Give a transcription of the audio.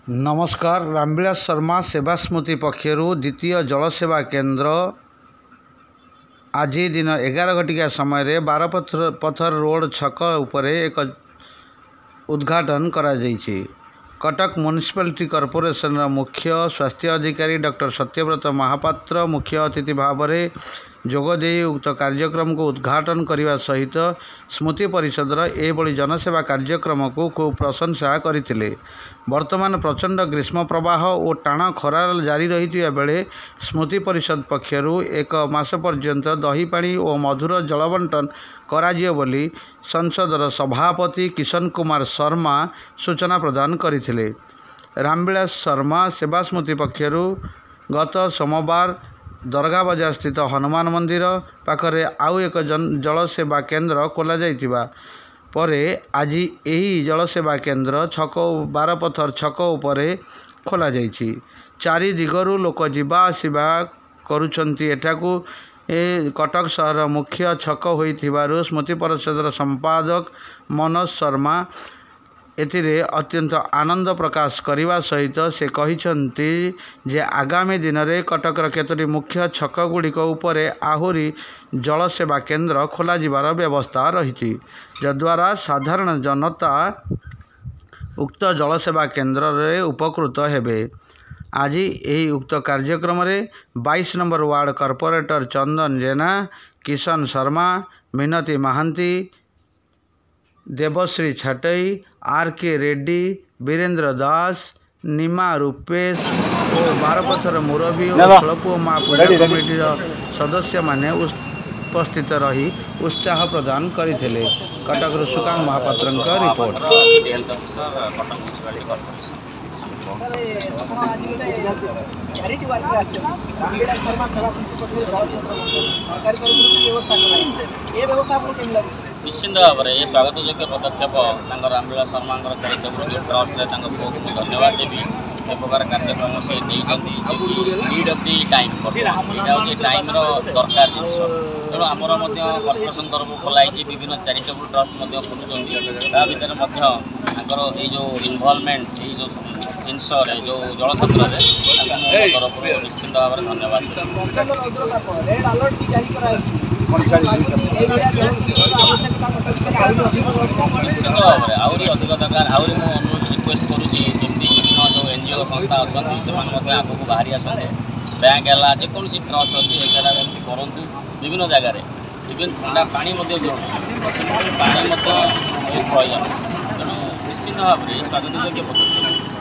नमस्कार। रामविलास शर्मा सेवा स्मृति पक्षर द्वितीय जलसेवा केन्द्र आज दिन 11 घटिका समय बारपथर रोड छक उपरे एक उद्घाटन करा जायछि। कटक म्युनिसिपालिटी कॉर्पोरेशन मुख्य स्वास्थ्य अधिकारी डॉक्टर सत्यव्रत महापात्र मुख्य अतिथि भाव में जोगदे उक्त कार्यक्रम को उद्घाटन करने सहित स्मृति परिषदर एभली जनसेवा कार्यक्रम को खूब प्रशंसा करथिले। वर्तमान प्रचंड ग्रीष्म प्रवाह और टाण खरा जारी रही बेले स्मृति परिषद पक्षर एक मास पर्यंत दही पानी और मधुर जलबंटन कराजियो बोली संसदर सभापति किशन कुमार शर्मा सूचना प्रदान करथिले। रामविलास शर्मा सेवा स्मृति पक्षर गत सोमवार दरगाह बाजार स्थित हनुमान मंदिर पाखरे आउ एक जलसेवा केन्द्र खोल जाइतिबा परे आज यही जलसेवा केन्द्र छक बारपथर छक उपरे खोल जाइछि। चारि दिगरु लोक जीवा आसिबा करुछंती। एठाकू कटक सहर मुख्य छक होइथिबारु स्मृति परिषदर संपादक मनोज शर्मा एथिरे अत्यंत आनंद प्रकाश करने सहित से कहिछंती जे आगामी दिन में कटकर केतोटी मुख्य छक गुड़िक उपरे आहुरी जलसेवा केन्द्र खोल जिबार व्यवस्था रही, जद्वारा साधारण जनता उक्त जलसेवा केन्द्र रे उपकृत हेबे। आज यही उक्त कार्यक्रम में 22 नंबर वार्ड कॉर्पोरेटर चंदन जेना, किशन शर्मा, मिनती महांती, देवश्री छटई, आर.के. रेड्डी, वीरेंद्र दास, निमा रूपेश और बारपथर मुरबी और खड़पुआ माँ पूजा कमिटी सदस्य माने उपस्थित रही उत्साह प्रदान करथिले। कटक सुकांत महापात्र रिपोर्ट। निश्चिंत भाव में ये स्वागत योग्य पदक्षेप रामविलास शर्मा चैरिटेबल ट्रस्ट पुओ को धन्यवाद देवी। ए प्रकार कार्यक्रम से नीड ऑफ दी टाइम यहाँ हूँ टाइम दरकार जिस तेणु आमर कॉर्पोरेशन तरफ खोलाई विभिन्न चैरिटेबल ट्रस्ट खोलुं भर ये जो इनवॉल्वमेंट ये जो जिनस जो जल क्षेत्र में तरफ निश्चिंत भाव में धन्यवाद। निश्चित भाव में आहरी अधिक दरकार आहरी मुझे अनुरोध रिक्वेस्ट करुँगी जमी विभिन्न जो एनजीओ संस्था अच्छा से आग को बाहरी आसते बैंक है जेकोसी ट्रस्ट अच्छी एमती करूँ विभिन्न जगार इवेन ठंडा पानी पानी प्रयोजन तेणु निश्चित भाव में स्वागत योग्य पदक्षेप।